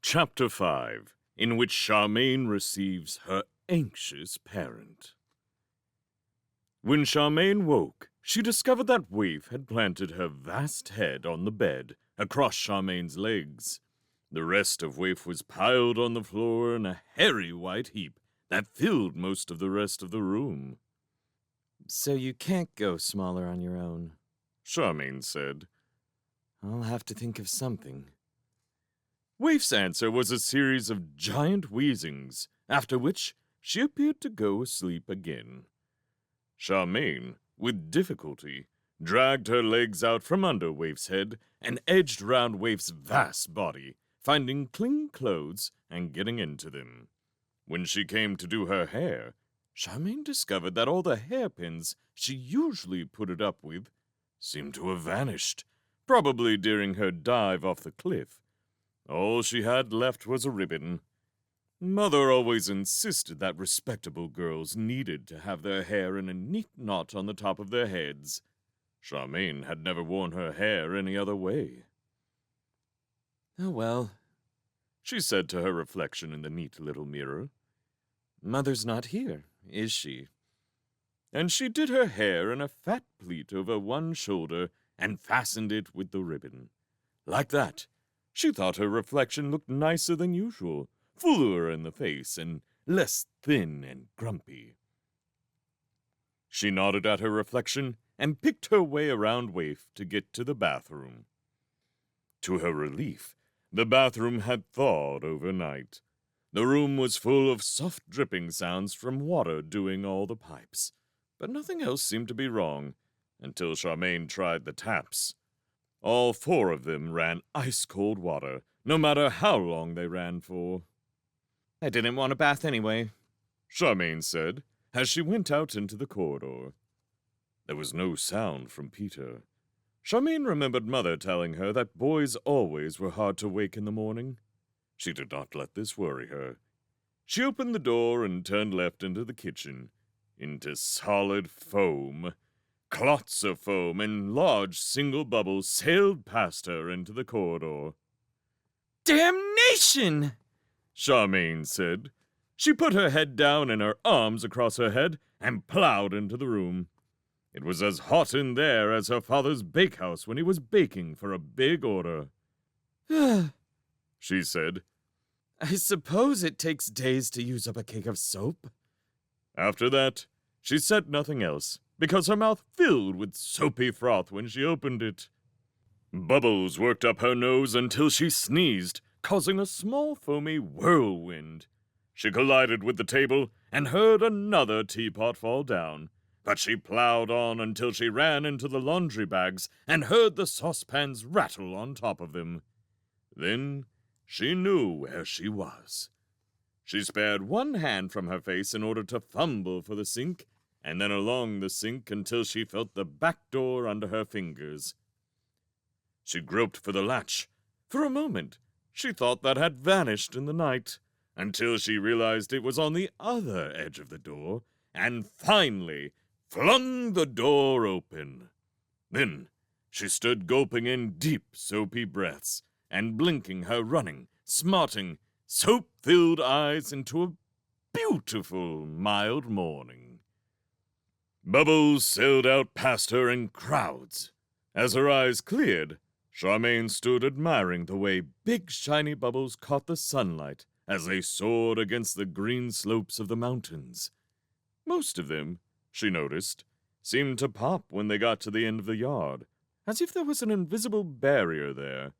Chapter 5, in which Charmaine receives her anxious parent. When Charmaine woke, she discovered that Waif had planted her vast head on the bed, across Charmaine's legs. The rest of Waif was piled on the floor in a hairy white heap that filled most of the rest of the room. So you can't go smaller on your own, Charmaine said. I'll have to think of something. Waif's answer was a series of giant wheezings, after which she appeared to go asleep again. Charmaine, with difficulty, dragged her legs out from under Waif's head and edged round Waif's vast body, finding clean clothes and getting into them. When she came to do her hair, Charmaine discovered that all the hairpins she usually put it up with seemed to have vanished, probably during her dive off the cliff. All she had left was a ribbon. Mother always insisted that respectable girls needed to have their hair in a neat knot on the top of their heads. Charmaine had never worn her hair any other way. Oh well, she said to her reflection in the neat little mirror. Mother's not here, is she? And she did her hair in a fat pleat over one shoulder and fastened it with the ribbon. Like that, she thought her reflection looked nicer than usual, fuller in the face and less thin and grumpy. She nodded at her reflection and picked her way around Waif to get to the bathroom. To her relief, the bathroom had thawed overnight. The room was full of soft dripping sounds from water doing all the pipes, but nothing else seemed to be wrong until Charmaine tried the taps. All four of them ran ice-cold water, no matter how long they ran for. I didn't want a bath anyway, Charmaine said, as she went out into the corridor. There was no sound from Peter. Charmaine remembered Mother telling her that boys always were hard to wake in the morning. She did not let this worry her. She opened the door and turned left into the kitchen, into solid foam. Clots of foam and large single bubbles sailed past her into the corridor. Damnation! Charmaine said. She put her head down and her arms across her head and plowed into the room. It was as hot in there as her father's bakehouse when he was baking for a big order. She said. I suppose it takes days to use up a cake of soap. After that, she said nothing else, because her mouth filled with soapy froth when she opened it. Bubbles worked up her nose until she sneezed, causing a small foamy whirlwind. She collided with the table and heard another teapot fall down, but she plowed on until she ran into the laundry bags and heard the saucepans rattle on top of them. Then she knew where she was. She spared one hand from her face in order to fumble for the sink, and then along the sink until she felt the back door under her fingers. She groped for the latch. For a moment, she thought that had vanished in the night, until she realized it was on the other edge of the door, and finally flung the door open. Then she stood gulping in deep, soapy breaths, and blinking her running, smarting, soap-filled eyes into a beautiful, mild morning. Bubbles sailed out past her in crowds. As her eyes cleared, Charmaine stood admiring the way big shiny bubbles caught the sunlight as they soared against the green slopes of the mountains. Most of them, she noticed, seemed to pop when they got to the end of the yard, as if there was an invisible barrier there.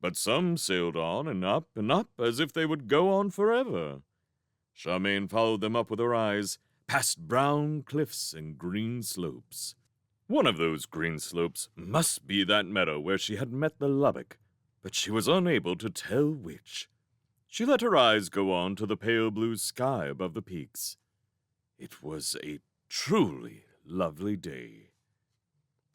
But some sailed on and up as if they would go on forever. Charmaine followed them up with her eyes, past brown cliffs and green slopes. One of those green slopes must be that meadow where she had met the Lubbock, but she was unable to tell which. She let her eyes go on to the pale blue sky above the peaks. It was a truly lovely day.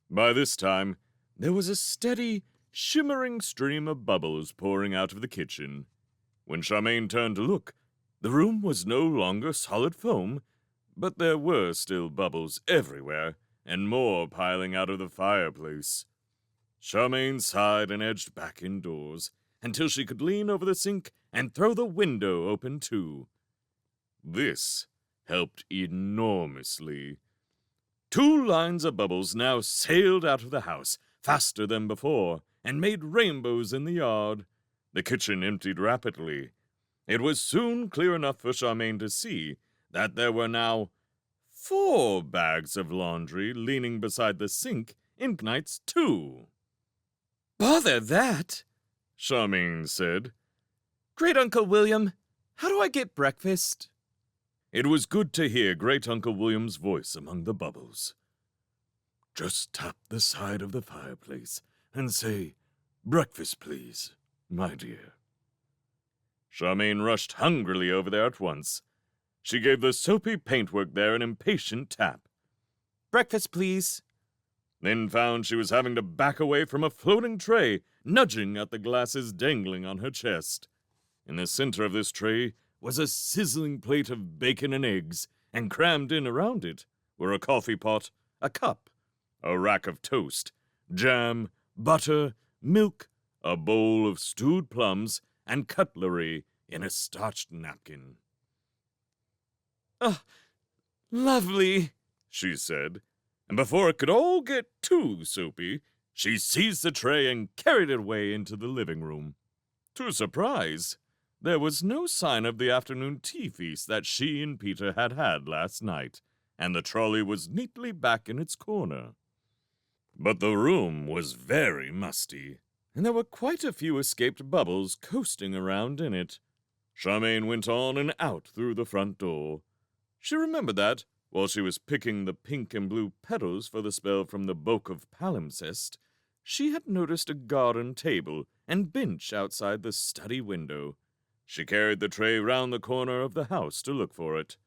By this time, there was a steady, shimmering stream of bubbles pouring out of the kitchen. When Charmaine turned to look, the room was no longer solid foam, but there were still bubbles everywhere, and more piling out of the fireplace. Charmaine sighed and edged back indoors, until she could lean over the sink and throw the window open too. This helped enormously. 2 lines of bubbles now sailed out of the house faster than before and made rainbows in the yard. The kitchen emptied rapidly. It was soon clear enough for Charmaine to see that there were now 4 bags of laundry leaning beside the sink in Knight's 2. Bother that! Charmaine said. Great Uncle William, how do I get breakfast? It was good to hear Great Uncle William's voice among the bubbles. Just tap the side of the fireplace and say, "Breakfast, please, my dear." Charmaine rushed hungrily over there at once. She gave the soapy paintwork there an impatient tap. Breakfast, please. Then found she was having to back away from a floating tray, nudging at the glasses dangling on her chest. In the center of this tray was a sizzling plate of bacon and eggs, and crammed in around it were a coffee pot, a cup, a rack of toast, jam, butter, milk, a bowl of stewed plums, and cutlery in a starched napkin. Ah, lovely, she said, and before it could all get too soapy, she seized the tray and carried it away into the living room. To her surprise, there was no sign of the afternoon tea feast that she and Peter had had last night, and the trolley was neatly back in its corner. But the room was very musty, and there were quite a few escaped bubbles coasting around in it. Charmaine went on and out through the front door. She remembered that, while she was picking the pink and blue petals for the spell from the Book of Palimpsest, she had noticed a garden table and bench outside the study window. She carried the tray round the corner of the house to look for it.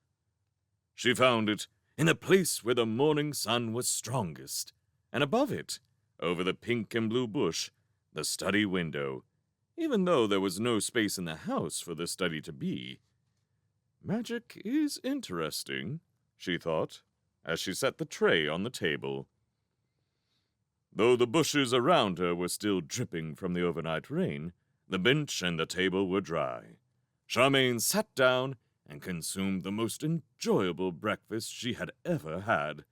She found it in the place where the morning sun was strongest, and above it, over the pink and blue bush, the study window, even though there was no space in the house for the study to be. Magic is interesting, she thought, as she set the tray on the table. Though the bushes around her were still dripping from the overnight rain, the bench and the table were dry. Charmaine sat down and consumed the most enjoyable breakfast she had ever had,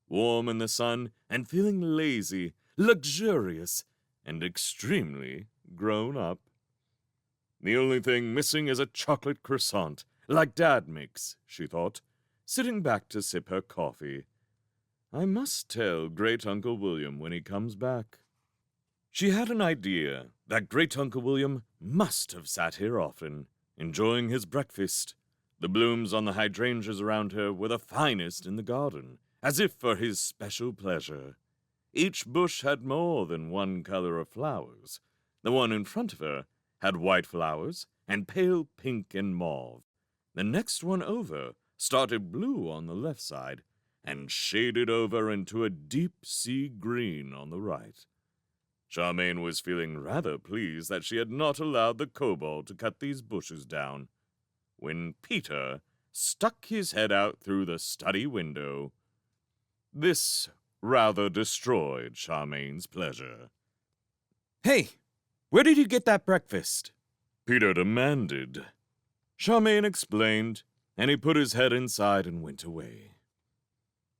warm in the sun and feeling lazy, luxurious, and extremely grown up. The only thing missing is a chocolate croissant, like Dad makes, she thought, sitting back to sip her coffee. I must tell Great Uncle William when he comes back. She had an idea that Great Uncle William must have sat here often, enjoying his breakfast. The blooms on the hydrangeas around her were the finest in the garden, as if for his special pleasure. Each bush had more than one color of flowers. The one in front of her had white flowers and pale pink and mauve. The next one over started blue on the left side and shaded over into a deep sea green on the right. Charmaine was feeling rather pleased that she had not allowed the kobold to cut these bushes down, when Peter stuck his head out through the study window. This rather destroyed Charmaine's pleasure. Hey, where did you get that breakfast? Peter demanded. Charmaine explained, and he put his head inside and went away.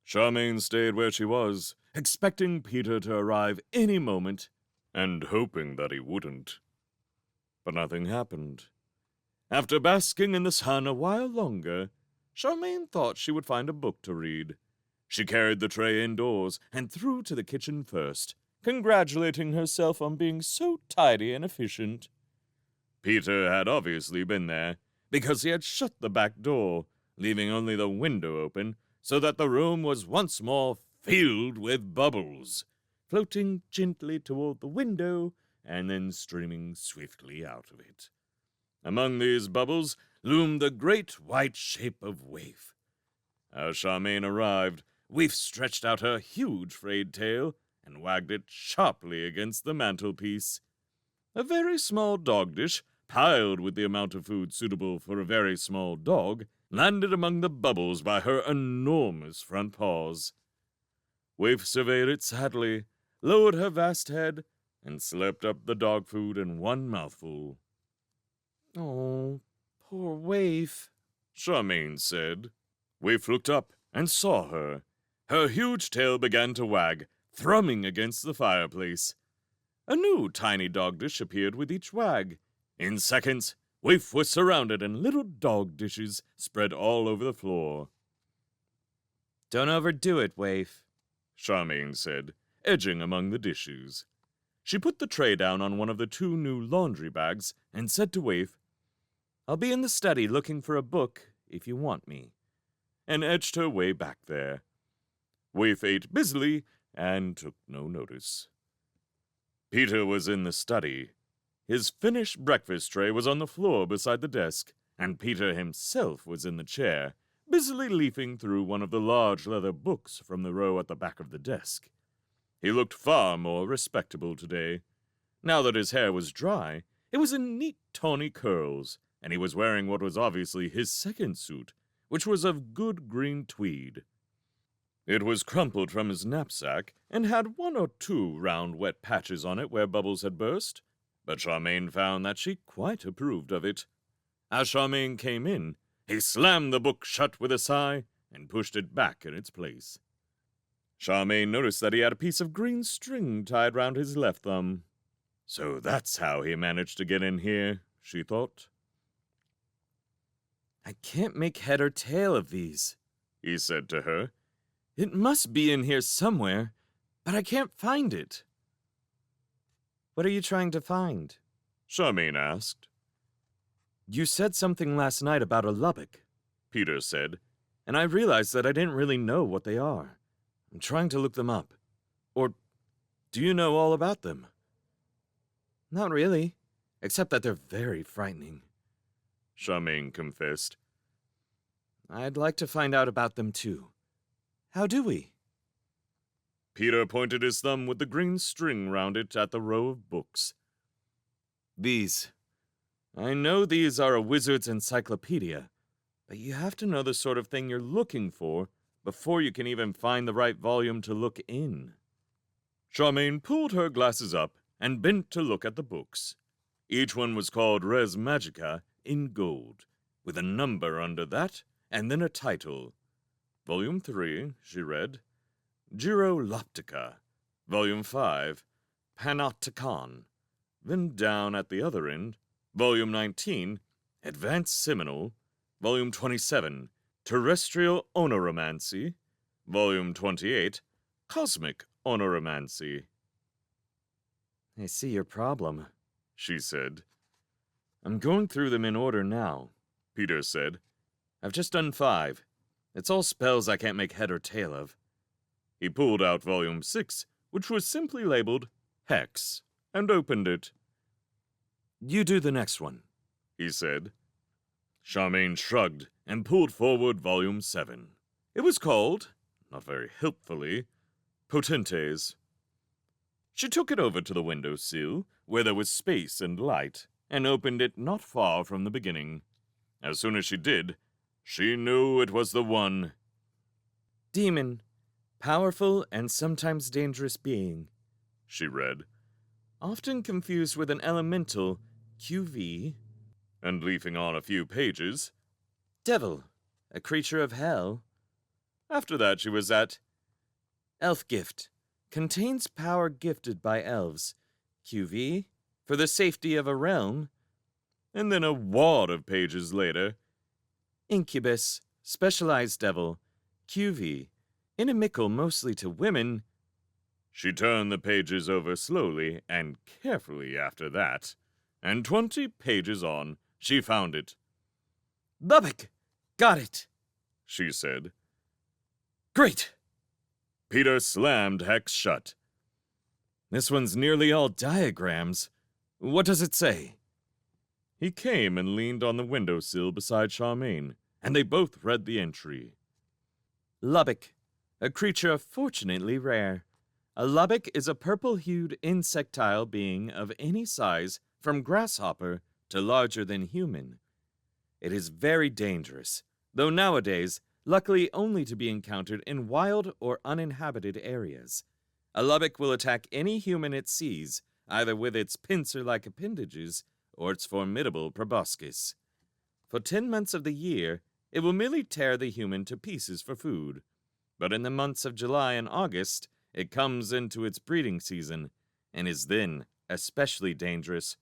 Charmaine stayed where she was, expecting Peter to arrive any moment, and hoping that he wouldn't. But nothing happened. After basking in the sun a while longer, Charmaine thought she would find a book to read. She carried the tray indoors and through to the kitchen first, congratulating herself on being so tidy and efficient. Peter had obviously been there, because he had shut the back door, leaving only the window open, so that the room was once more filled with bubbles, floating gently toward the window and then streaming swiftly out of it. Among these bubbles loomed the great white shape of Waif. As Charmaine arrived, Waif stretched out her huge frayed tail and wagged it sharply against the mantelpiece. A very small dog dish, piled with the amount of food suitable for a very small dog, landed among the bubbles by her enormous front paws. Waif surveyed it sadly, lowered her vast head, and slurped up the dog food in one mouthful. Oh, poor Waif. Charmaine said. Waif looked up and saw her. Her huge tail began to wag, thrumming against the fireplace. A new tiny dog dish appeared with each wag. In seconds, Waif was surrounded and little dog dishes spread all over the floor. Don't overdo it, Waif, Charmaine said, edging among the dishes. She put the tray down on one of the two new laundry bags and said to Waif, I'll be in the study looking for a book if you want me, and edged her way back there. Waif ate busily and took no notice. Peter was in the study. His finished breakfast tray was on the floor beside the desk, and Peter himself was in the chair, busily leafing through one of the large leather books from the row at the back of the desk. He looked far more respectable today. Now that his hair was dry, it was in neat tawny curls, and he was wearing what was obviously his second suit, which was of good green tweed. It was crumpled from his knapsack and had one or two round wet patches on it where bubbles had burst, but Charmaine found that she quite approved of it. As Charmaine came in, he slammed the book shut with a sigh and pushed it back in its place. Charmaine noticed that he had a piece of green string tied round his left thumb. So that's how he managed to get in here, she thought. I can't make head or tail of these, he said to her. It must be in here somewhere, but I can't find it. What are you trying to find? Charmaine asked. You said something last night about a lubbock, Peter said, and I realized that I didn't really know what they are. I'm trying to look them up. Or do you know all about them? Not really, except that they're very frightening, Charmaine confessed. I'd like to find out about them too. How do we? Peter pointed his thumb with the green string round it at the row of books. These. I know these are a wizard's encyclopedia, but you have to know the sort of thing you're looking for before you can even find the right volume to look in. Charmaine pulled her glasses up and bent to look at the books. Each one was called Res Magica in gold, with a number under that and then a title. Volume 3, she read, Giroloptica. Volume 5, Panopticon. Then down at the other end, Volume 19, Advanced Seminal. Volume 27, Terrestrial Onoromancy. Volume 28, Cosmic Onoromancy. I see your problem, she said. I'm going through them in order now, Peter said. I've just done 5. It's all spells I can't make head or tail of. He pulled out Volume 6, which was simply labeled Hex, and opened it. You do the next one, he said. Charmaine shrugged and pulled forward Volume 7. It was called, not very helpfully, Potentes. She took it over to the window sill, where there was space and light, and opened it not far from the beginning. As soon as she did, she knew it was the one. Demon, powerful and sometimes dangerous being, she read, often confused with an elemental, QV, and leafing on a few pages, devil, a creature of hell. After that she was at elf gift, contains power gifted by elves, QV, for the safety of a realm. And then a wad of pages later, incubus, specialized devil, QV, inimical mostly to women. She turned the pages over slowly and carefully after that, and 20 pages on, she found it. Lubbock! Got it, she said. Great! Peter slammed Hex shut. This one's nearly all diagrams. What does it say? He came and leaned on the windowsill beside Charmaine, and they both read the entry. Lubbock, a creature fortunately rare. A lubbock is a purple-hued insectile being of any size, from grasshopper to larger than human. It is very dangerous, though nowadays, luckily only to be encountered in wild or uninhabited areas. A lubbock will attack any human it sees, either with its pincer-like appendages or its formidable proboscis. For 10 months of the year, it will merely tear the human to pieces for food. But in the months of July and August, it comes into its breeding season, and is then especially dangerous.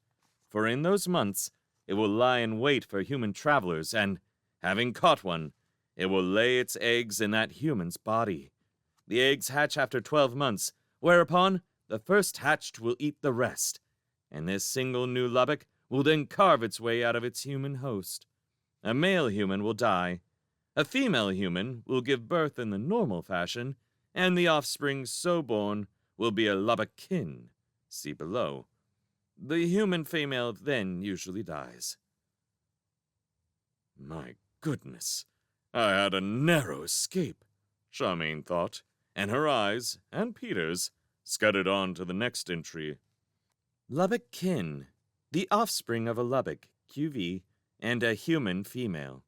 For in those months, it will lie in wait for human travelers, and, having caught one, it will lay its eggs in that human's body. The eggs hatch after 12 months, whereupon the first hatched will eat the rest, and this single new Lubbock will then carve its way out of its human host. A male human will die. A female human will give birth in the normal fashion, and the offspring so born will be a Lubbockkin. See below. The human female then usually dies. My goodness, I had a narrow escape, Charmaine thought, and her eyes, and Peter's, scudded on to the next entry. Lubbockkin, the offspring of a Lubbock, QV, and a human female.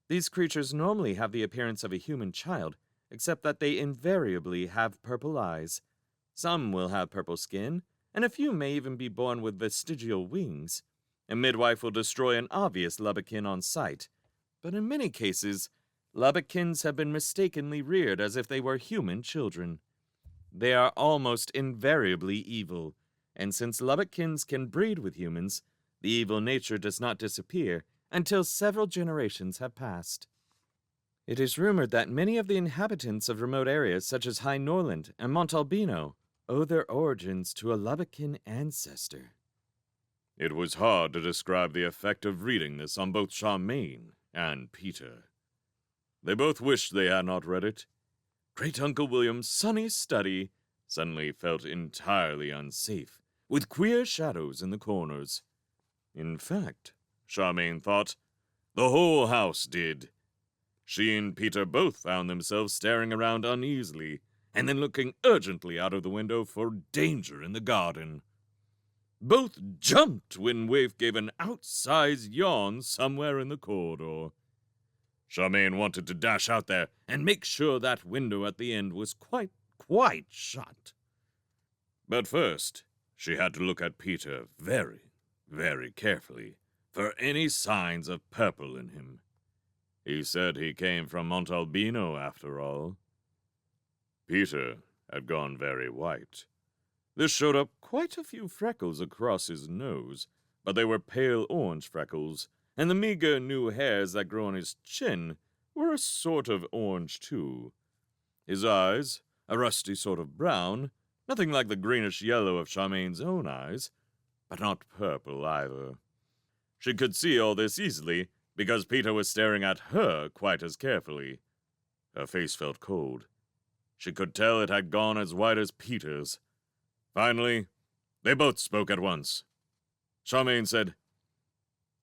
These creatures normally have the appearance of a human child, except that they invariably have purple eyes. Some will have purple skin, and a few may even be born with vestigial wings. A midwife will destroy an obvious Lubbockkin on sight, but in many cases, Lubbockins have been mistakenly reared as if they were human children. They are almost invariably evil, and since Lubbockins can breed with humans, the evil nature does not disappear until several generations have passed. It is rumored that many of the inhabitants of remote areas such as High Norland and Montalbino owe their origins to a Lubbockkin ancestor. It was hard to describe the effect of reading this on both Charmaine and Peter. They both wished they had not read it. Great Uncle William's sunny study suddenly felt entirely unsafe, with queer shadows in the corners. In fact, Charmaine thought, the whole house did. She and Peter both found themselves staring around uneasily, and then looking urgently out of the window for danger in the garden. Both jumped when Waif gave an outsized yawn somewhere in the corridor. Charmaine wanted to dash out there and make sure that window at the end was quite shut. But first, she had to look at Peter very, very carefully for any signs of purple in him. He said he came from Montalbino, after all. Peter had gone very white. This showed up quite a few freckles across his nose, but they were pale orange freckles, and the meager new hairs that grew on his chin were a sort of orange too. His eyes, a rusty sort of brown, nothing like the greenish yellow of Charmaine's own eyes, but not purple either. She could see all this easily, because Peter was staring at her quite as carefully. Her face felt cold. She could tell it had gone as white as Peter's. Finally, they both spoke at once. Charmaine said,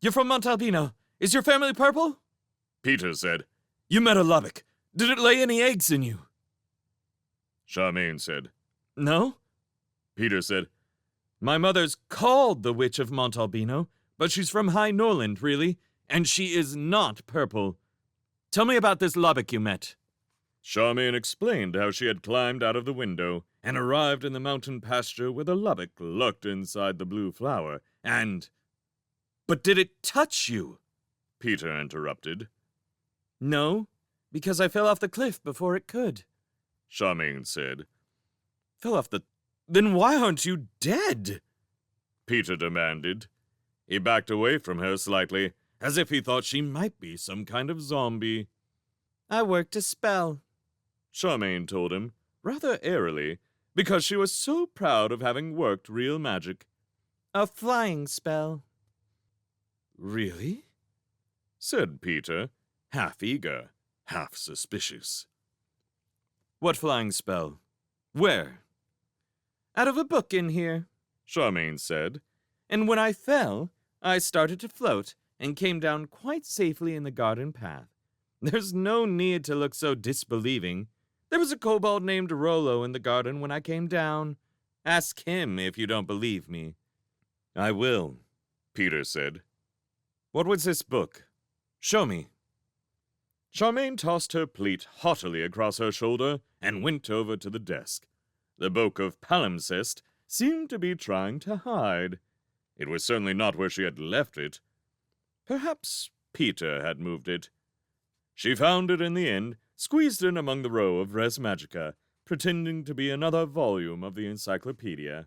"You're from Montalbino. Is your family purple?" Peter said, "You met a Lubbock. Did it lay any eggs in you?" Charmaine said, "No." Peter said, "My mother's called the Witch of Montalbino, but she's from High Norland, really, and she is not purple. Tell me about this Lubbock you met." Charmaine explained how she had climbed out of the window and arrived in the mountain pasture where the Lubbock lurked inside the blue flower, and... "But did it touch you?" Peter interrupted. "No, because I fell off the cliff before it could," Charmaine said. "Fell off the... Then why aren't you dead?" Peter demanded. He backed away from her slightly, as if he thought she might be some kind of zombie. "I worked a spell," Charmaine told him, rather airily, because she was so proud of having worked real magic. "A flying spell." "Really?" said Peter, half eager, half suspicious. "What flying spell? Where?" "Out of a book in here," Charmaine said, "and when I fell, I started to float and came down quite safely in the garden path. There's no need to look so disbelieving. There was a kobold named Rollo in the garden when I came down. Ask him if you don't believe me." "I will," Peter said. "What was this book? Show me." Charmaine tossed her plate haughtily across her shoulder and went over to the desk. The book of palimpsest seemed to be trying to hide. It was certainly not where she had left it. Perhaps Peter had moved it. She found it in the end, squeezed in among the row of res magica, pretending to be another volume of the encyclopedia.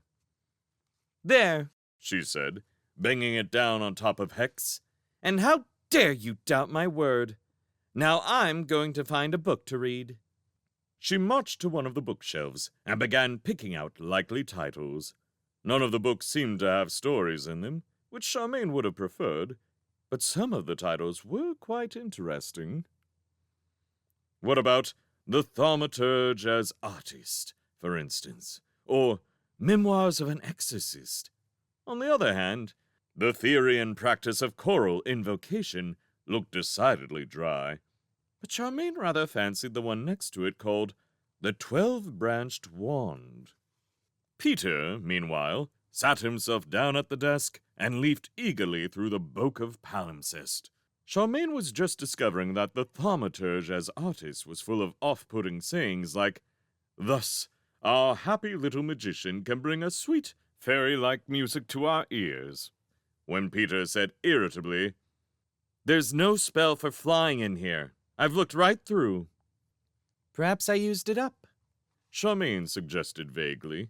There, she said, banging it down on top of Hex. And how dare you doubt my word? Now I'm going to find a book to read. She marched to one of the bookshelves and began picking out likely titles. None of the books seemed to have stories in them, which Charmaine would have preferred, but some of the titles were quite interesting. What about The Thaumaturge as Artist, for instance, or Memoirs of an Exorcist? On the other hand, The Theory and Practice of Choral Invocation looked decidedly dry, but Charmaine rather fancied the one next to it called The 12-Branched Wand. Peter, meanwhile, sat himself down at the desk and leafed eagerly through the book of palimpsest. Charmaine was just discovering that the thaumaturge as artist was full of off-putting sayings like, "Thus, our happy little magician can bring a sweet, fairy-like music to our ears," when Peter said irritably, "There's no spell for flying in here. I've looked right through." "Perhaps I used it up," Charmaine suggested vaguely.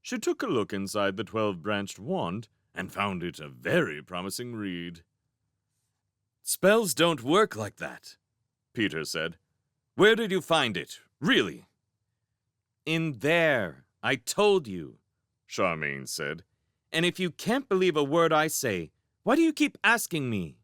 She took a look inside the 12-branched wand and found it a very promising read. "Spells don't work like that," Peter said. "Where did you find it, really?" "In there. I told you," Charmaine said. "And if you can't believe a word I say, why do you keep asking me?"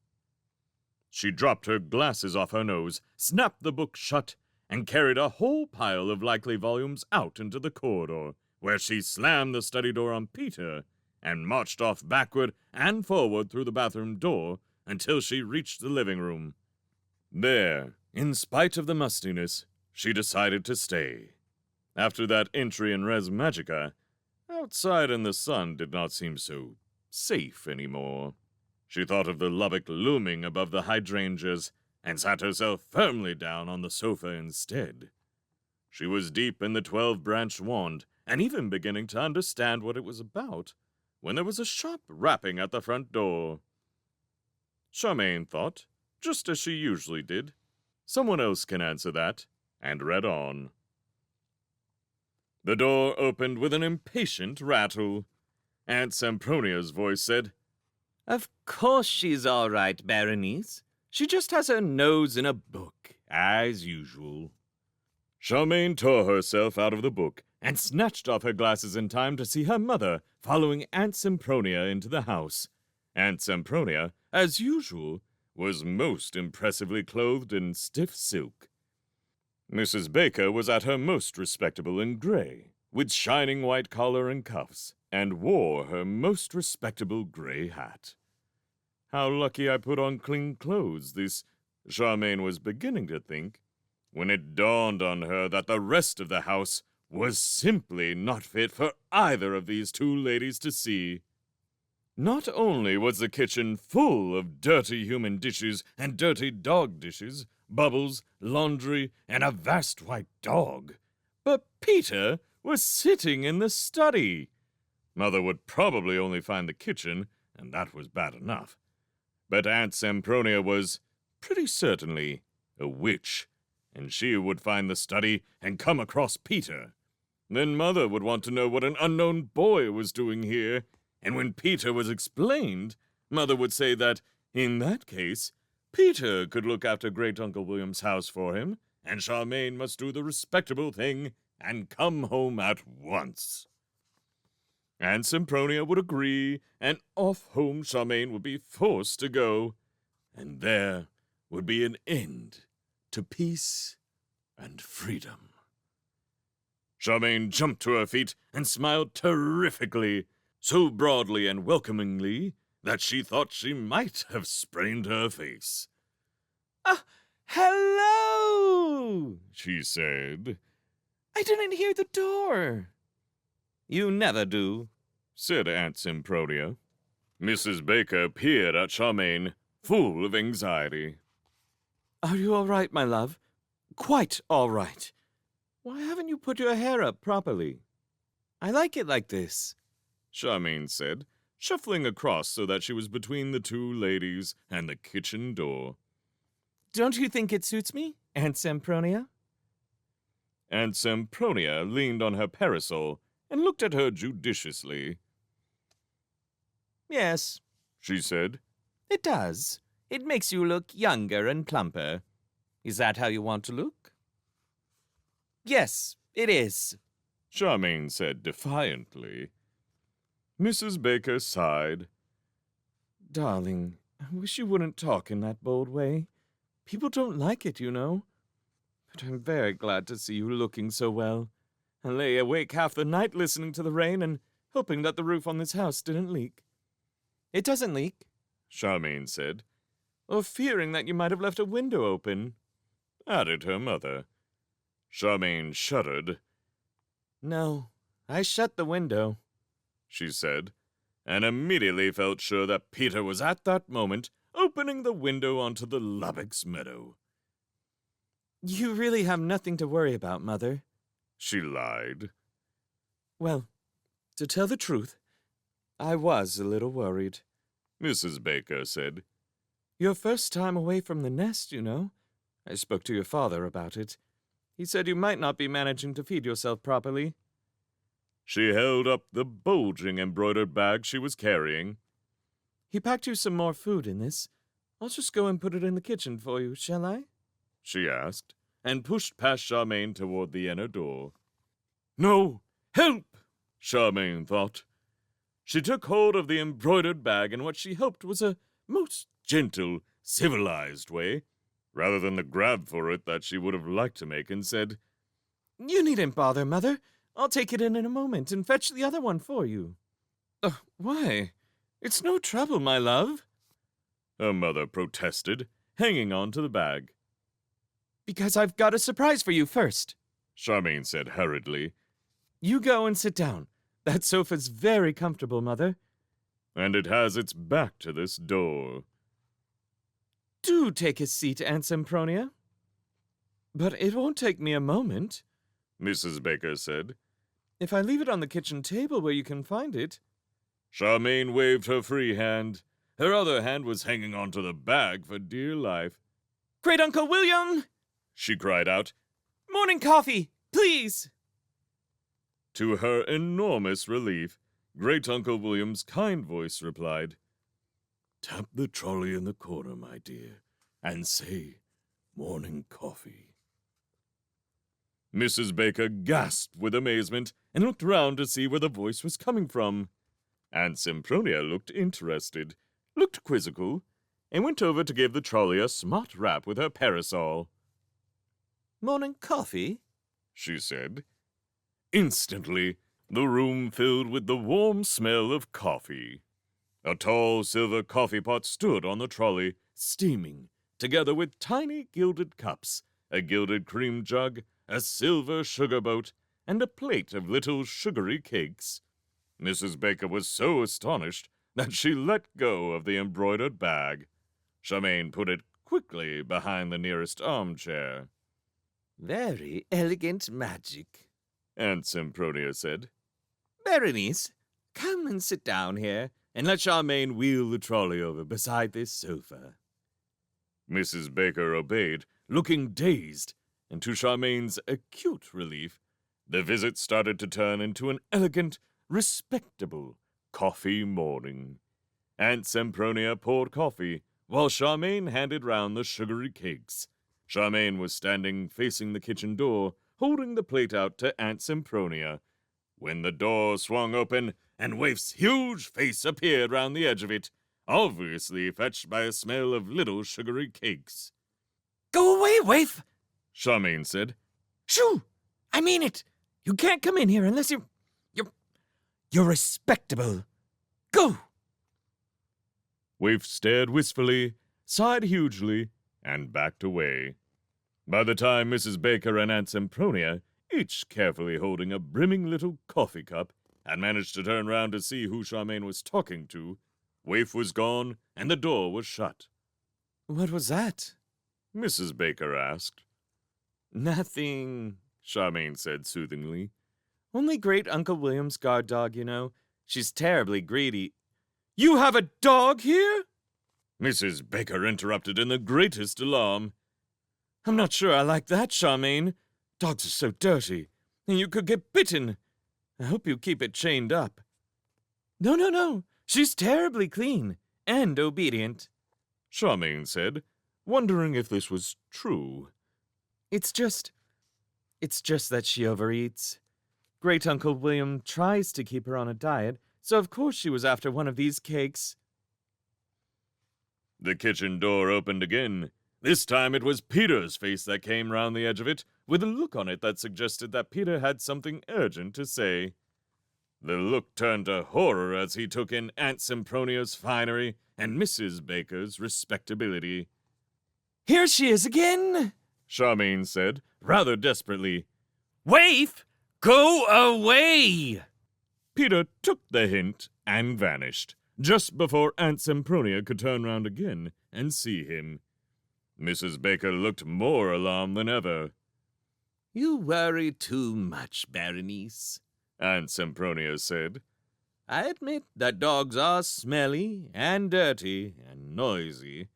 She dropped her glasses off her nose, snapped the book shut, and carried a whole pile of likely volumes out into the corridor, where she slammed the study door on Peter and marched off backward and forward through the bathroom door until she reached the living room. There, in spite of the mustiness, she decided to stay. After that entry in Res Magica, outside in the sun did not seem so safe anymore. She thought of the Lubbock looming above the hydrangeas and sat herself firmly down on the sofa instead. She was deep in the 12-branched wand and even beginning to understand what it was about when there was a sharp rapping at the front door. Charmaine thought, just as she usually did, someone else can answer that, and read on. The door opened with an impatient rattle. Aunt Sempronia's voice said, "Of course she's all right, Berenice. She just has her nose in a book, as usual." Charmaine tore herself out of the book and snatched off her glasses in time to see her mother following Aunt Sempronia into the house. Aunt Sempronia, as usual, was most impressively clothed in stiff silk. Mrs. Baker was at her most respectable in gray, with shining white collar and cuffs, and wore her most respectable gray hat. How lucky I put on clean clothes, this Charmaine was beginning to think, when it dawned on her that the rest of the house was simply not fit for either of these two ladies to see. Not only was the kitchen full of dirty human dishes and dirty dog dishes, bubbles, laundry, and a vast white dog, but Peter was sitting in the study. Mother would probably only find the kitchen, and that was bad enough. But Aunt Sempronia was, pretty certainly, a witch, and she would find the study and come across Peter. Then Mother would want to know what an unknown boy was doing here, and when Peter was explained, Mother would say that, in that case, Peter could look after Great-Uncle William's house for him, and Charmaine must do the respectable thing and come home at once. Aunt Sempronia would agree, and off home Charmaine would be forced to go, and there would be an end to peace and freedom. Charmaine jumped to her feet and smiled terrifically, so broadly and welcomingly that she thought she might have sprained her face. Hello, she said. "I didn't hear the door." "You never do," said Aunt Sempronia. Mrs. Baker peered at Charmaine, full of anxiety. "Are you all right, my love? Quite all right. Why haven't you put your hair up properly?" I like it like this. Charmaine said, shuffling across so that she was between the two ladies and the kitchen door. Don't you think it suits me, Aunt Sempronia? Aunt Sempronia leaned on her parasol and looked at her judiciously. Yes, She said, it does. It makes you look younger and plumper. Is that how you want to look? Yes, it is. Charmaine said defiantly. Mrs. Baker sighed. Darling, I wish you wouldn't talk in that bold way. People don't like it, you know. But I'm very glad to see you looking so well. I lay awake half the night listening to the rain and hoping that the roof on this house didn't leak. It doesn't leak, Charmaine said, or fearing that you might have left a window open, added her mother. Charmaine shuddered. No, I shut the window, she said, and immediately felt sure that Peter was at that moment opening the window onto the Lubbock's meadow. You really have nothing to worry about, Mother, she lied. Well, to tell the truth, I was a little worried, Mrs. Baker said. Your first time away from the nest, you know. I spoke to your father about it. He said you might not be managing to feed yourself properly. She held up the bulging embroidered bag she was carrying. He packed you some more food in this. I'll just go and put it in the kitchen for you, shall I? She asked, and pushed past Charmaine toward the inner door. No! Help! Charmaine thought. She took hold of the embroidered bag in what she hoped was a most gentle, civilized way, rather than the grab for it that she would have liked to make, and said, You needn't bother, Mother. I'll take it in a moment and fetch the other one for you. Why? It's no trouble, my love, her mother protested, hanging on to the bag. Because I've got a surprise for you first, Charmaine said hurriedly. You go and sit down. That sofa's very comfortable, Mother. And it has its back to this door. Do take a seat, Aunt Sempronia. But it won't take me a moment, Mrs. Baker said. If I leave it on the kitchen table where you can find it. Charmaine waved her free hand. Her other hand was hanging onto the bag for dear life. Great Uncle William! She cried out. Morning coffee, please! To her enormous relief, Great Uncle William's kind voice replied, Tap the trolley in the corner, my dear, and say, morning coffee. Mrs. Baker gasped with amazement and looked round to see where the voice was coming from. Aunt Sempronia looked interested, looked quizzical, and went over to give the trolley a smart rap with her parasol. Morning coffee? She said. Instantly, the room filled with the warm smell of coffee. A tall silver coffee pot stood on the trolley, steaming, together with tiny gilded cups, a gilded cream jug, a silver sugar boat, and a plate of little sugary cakes. Mrs. Baker was so astonished that she let go of the embroidered bag. Charmaine put it quickly behind the nearest armchair. Very elegant magic, Aunt Sempronia said. Berenice, come and sit down here, and let Charmaine wheel the trolley over beside this sofa. Mrs. Baker obeyed, looking dazed, and to Charmaine's acute relief, the visit started to turn into an elegant, respectable coffee morning. Aunt Sempronia poured coffee, while Charmaine handed round the sugary cakes. Charmaine was standing facing the kitchen door, holding the plate out to Aunt Sempronia, when the door swung open and Waif's huge face appeared round the edge of it, obviously fetched by a smell of little sugary cakes. Go away, Waif, Charmaine said. Shoo! I mean it. You can't come in here unless you're respectable. Go! Waif stared wistfully, sighed hugely, and backed away. By the time Mrs. Baker and Aunt Sempronia, each carefully holding a brimming little coffee cup, had managed to turn round to see who Charmaine was talking to, Waif was gone and the door was shut. What was that? Mrs. Baker asked. Nothing, Charmaine said soothingly. Only Great Uncle William's guard dog, you know. She's terribly greedy. You have a dog here? Mrs. Baker interrupted in the greatest alarm. I'm not sure I like that, Charmaine. Dogs are so dirty, and you could get bitten. I hope you keep it chained up. No. She's terribly clean and obedient, Charmaine said, wondering if this was true. It's just that she overeats. Great Uncle William tries to keep her on a diet, so of course she was after one of these cakes. The kitchen door opened again. This time it was Peter's face that came round the edge of it, with a look on it that suggested that Peter had something urgent to say. The look turned to horror as he took in Aunt Sempronia's finery and Mrs. Baker's respectability. Here she is again, Charmaine said, rather desperately. Waif, go away! Peter took the hint and vanished, just before Aunt Sempronia could turn round again and see him. Mrs. Baker looked more alarmed than ever. You worry too much, Berenice, Aunt Sempronia said. I admit that dogs are smelly and dirty and noisy,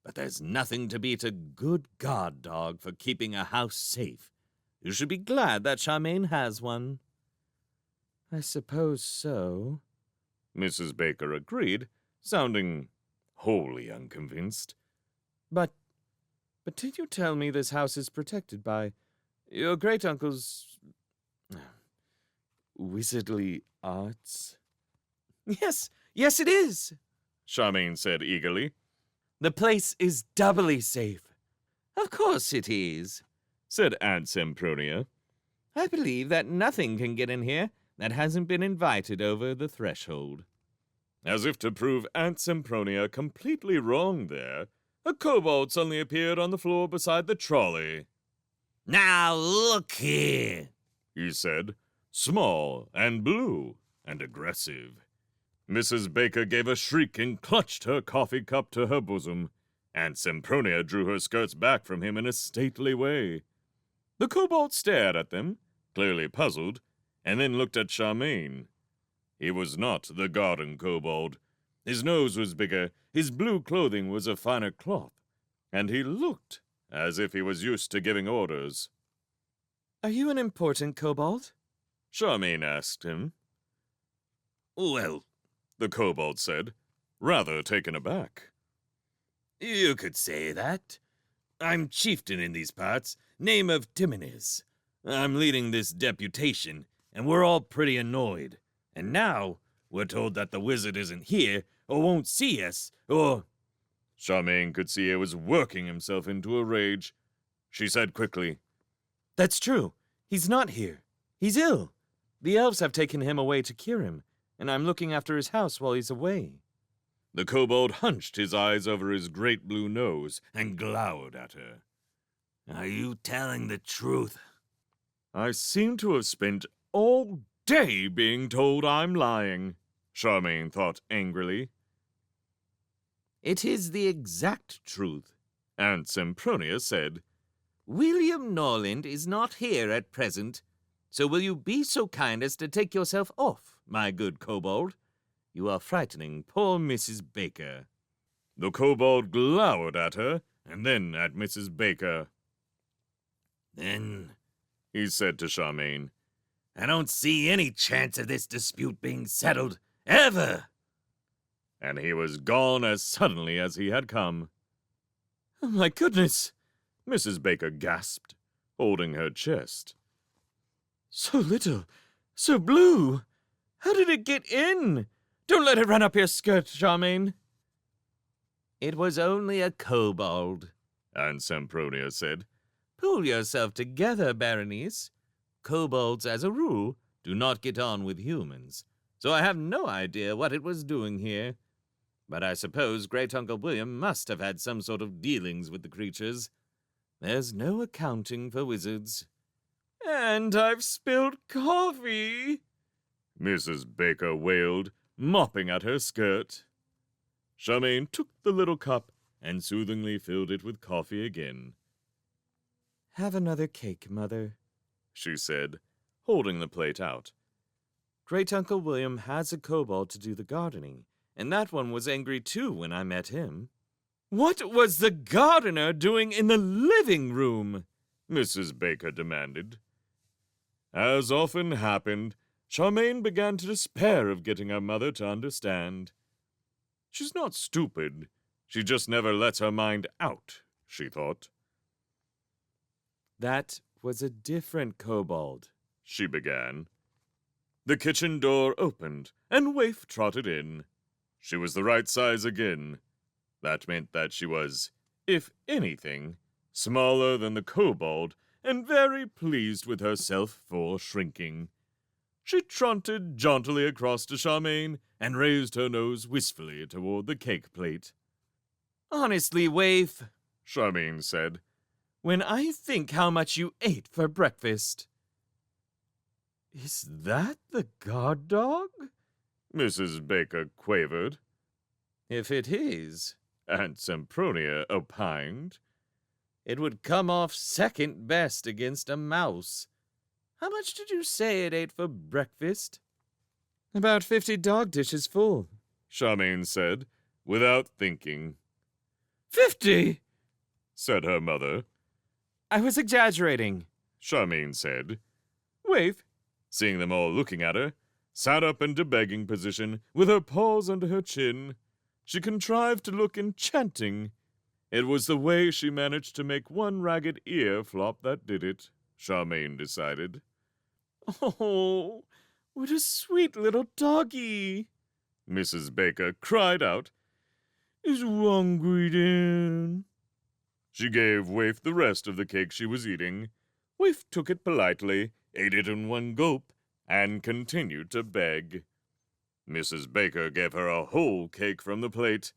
but there's nothing to beat a good guard dog for keeping a house safe. You should be glad that Charmaine has one. I suppose so, Mrs. Baker agreed, sounding wholly unconvinced. But did you tell me this house is protected by your great-uncle's wizardly arts? Yes, it is, Charmaine said eagerly. The place is doubly safe. Of course it is, said Aunt Sempronia. I believe that nothing can get in here that hasn't been invited over the threshold. As if to prove Aunt Sempronia completely wrong there, a kobold suddenly appeared on the floor beside the trolley. Now look here, he said, small and blue and aggressive. Mrs. Baker gave a shriek and clutched her coffee cup to her bosom. Aunt Sempronia drew her skirts back from him in a stately way. The kobold stared at them, clearly puzzled, and then looked at Charmaine. He was not the garden kobold. His nose was bigger, his blue clothing was of finer cloth, and he looked as if he was used to giving orders. Are you an important kobold? Charmaine asked him. Well, the kobold said, rather taken aback. You could say that. I'm chieftain in these parts, name of Timonis. I'm leading this deputation, and we're all pretty annoyed. And now we're told that the wizard isn't here, or won't see us, or... Charmaine could see he was working himself into a rage. She said quickly, That's true. He's not here. He's ill. The elves have taken him away to cure him, and I'm looking after his house while he's away. The kobold hunched his eyes over his great blue nose and glowered at her. Are you telling the truth? I seem to have spent all day being told I'm lying, Charmaine thought angrily. It is the exact truth, Aunt Sempronia said. William Norland is not here at present, so will you be so kind as to take yourself off, my good kobold? You are frightening poor Mrs. Baker. The kobold glowered at her, and then at Mrs. Baker. Then, he said to Charmaine, I don't see any chance of this dispute being settled, ever. And he was gone as suddenly as he had come. Oh, my goodness, Mrs. Baker gasped, holding her chest. So little, so blue. How did it get in? Don't let it run up your skirt, Charmaine. It was only a kobold, Aunt Sempronia said. Pull yourself together, Berenice. Kobolds, as a rule, do not get on with humans, so I have no idea what it was doing here. But I suppose Great-Uncle William must have had some sort of dealings with the creatures. There's no accounting for wizards. And I've spilled coffee, Mrs. Baker wailed, mopping at her skirt. Charmaine took the little cup and soothingly filled it with coffee again. Have another cake, Mother, she said, holding the plate out. Great Uncle William has a kobold to do the gardening, and that one was angry too when I met him. What was the gardener doing in the living room? Mrs. Baker demanded. As often happened, Charmaine began to despair of getting her mother to understand. She's not stupid. She just never lets her mind out, she thought. That was a different kobold, she began. The kitchen door opened, and Waif trotted in. She was the right size again. That meant that she was, if anything, smaller than the kobold, and very pleased with herself for shrinking. She trotted jauntily across to Charmaine and raised her nose wistfully toward the cake plate. Honestly, Waif, Charmaine said, when I think how much you ate for breakfast. Is that the guard dog? Mrs. Baker quavered. If it is, Aunt Sempronia opined, it would come off second best against a mouse. How much did you say it ate for breakfast? About 50 dog dishes full, Charmaine said, without thinking. 50? Said her mother. I was exaggerating, Charmaine said. Waif, seeing them all looking at her, sat up into begging position with her paws under her chin. She contrived to look enchanting. It was the way she managed to make one ragged ear flop that did it, Charmaine decided. Oh, what a sweet little doggy, Mrs. Baker cried out. Is hungry then? She gave Waif the rest of the cake she was eating. Waif took it politely, ate it in one gulp, and continued to beg. Mrs. Baker gave her a whole cake from the plate.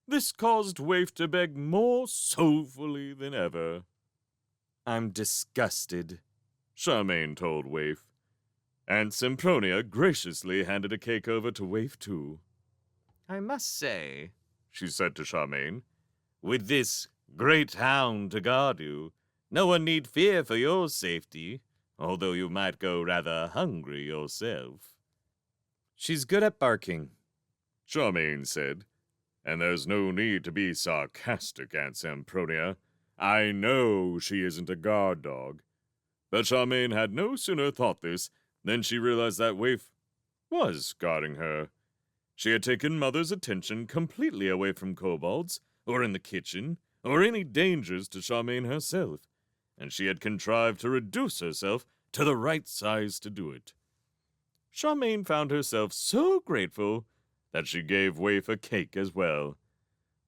This caused Waif to beg more soulfully than ever. I'm disgusted, Charmaine told Waif. Aunt Sempronia graciously handed a cake over to Waif, too. I must say, she said to Charmaine, with this great hound to guard you, no one need fear for your safety, although you might go rather hungry yourself. She's good at barking, Charmaine said. And there's no need to be sarcastic, Aunt Sempronia. I know she isn't a guard dog. But Charmaine had no sooner thought this than she realized that Waif was guarding her. She had taken Mother's attention completely away from kobolds, or in the kitchen, or any dangers to Charmaine herself, and she had contrived to reduce herself to the right size to do it. Charmaine found herself so grateful that she gave Waif a cake as well.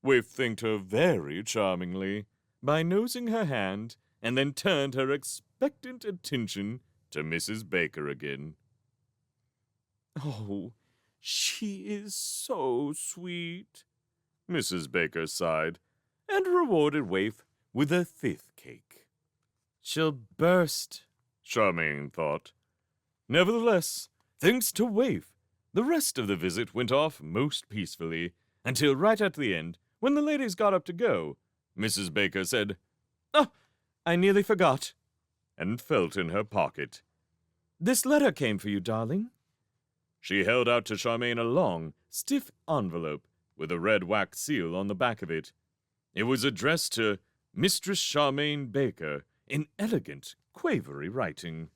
Waif thanked her very charmingly by nosing her hand, and then turned her expectant attention to Mrs. Baker again. Oh, she is so sweet, Mrs. Baker sighed, and rewarded Waif with a 5th cake. She'll burst, Charmaine thought. Nevertheless, thanks to Waif, the rest of the visit went off most peacefully, until right at the end, when the ladies got up to go, Mrs. Baker said, "Oh, I nearly forgot," and felt in her pocket. "This letter came for you, darling." She held out to Charmaine a long, stiff envelope with a red wax seal on the back of it. It was addressed to Mistress Charmaine Baker in elegant, quavery writing.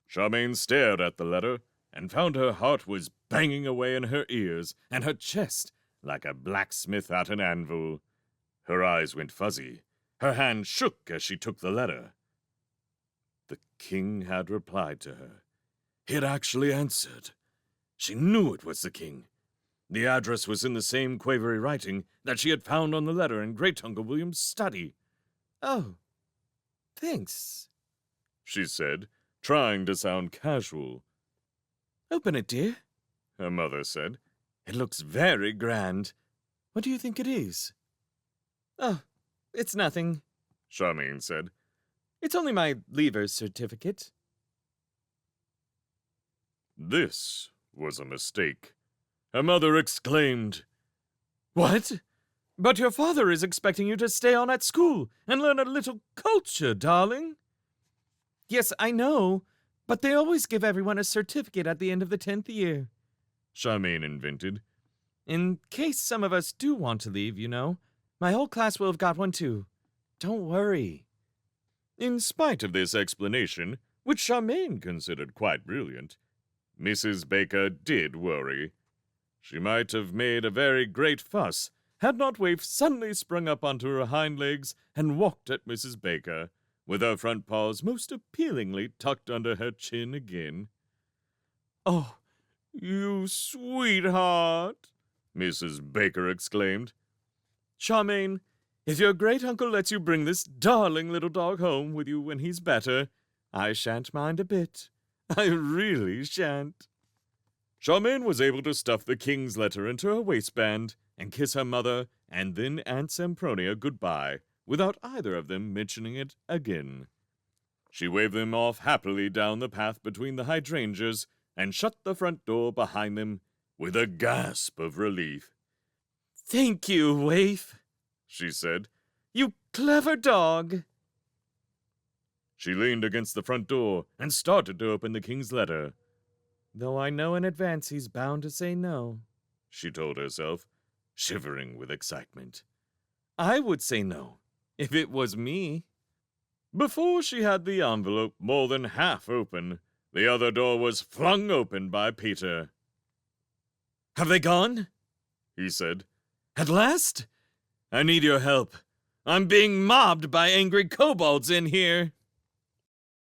Charmaine stared at the letter and found her heart was banging away in her ears and her chest like a blacksmith at an anvil. Her eyes went fuzzy. Her hand shook as she took the letter. The king had replied to her. He had actually answered. She knew it was the king. The address was in the same quavery writing that she had found on the letter in Great-Uncle William's study. "Oh, thanks," she said, trying to sound casual. "Open it, dear," her mother said. "It looks very grand. What do you think it is?" "Oh, it's nothing," Charmaine said. "It's only my leaver's certificate." This was a mistake. Her mother exclaimed, "What? But your father is expecting you to stay on at school and learn a little culture, darling." Yes, I know, but they always give everyone a certificate at the end of the 10th year. Charmaine invented. In case some of us do want to leave, you know. My whole class will have got one too. Don't worry. In spite of this explanation, which Charmaine considered quite brilliant, Mrs. Baker did worry. She might have made a very great fuss had not Waif suddenly sprung up onto her hind legs and walked at Mrs. Baker, with her front paws most appealingly tucked under her chin again. "Oh, you sweetheart!" Mrs. Baker exclaimed. "Charmaine, if your great-uncle lets you bring this darling little dog home with you when he's better, I shan't mind a bit. I really shan't." Charmaine was able to stuff the king's letter into her waistband and kiss her mother and then Aunt Sempronia goodbye without either of them mentioning it again. She waved them off happily down the path between the hydrangeas and shut the front door behind them with a gasp of relief. "Thank you, Waif," she said. "You clever dog." She leaned against the front door and started to open the king's letter. "Though I know in advance he's bound to say no," she told herself, shivering with excitement. "I would say no, if it was me." Before she had the envelope more than half open, the other door was flung open by Peter. "Have they gone?" he said. "At last? I need your help. I'm being mobbed by angry kobolds in here."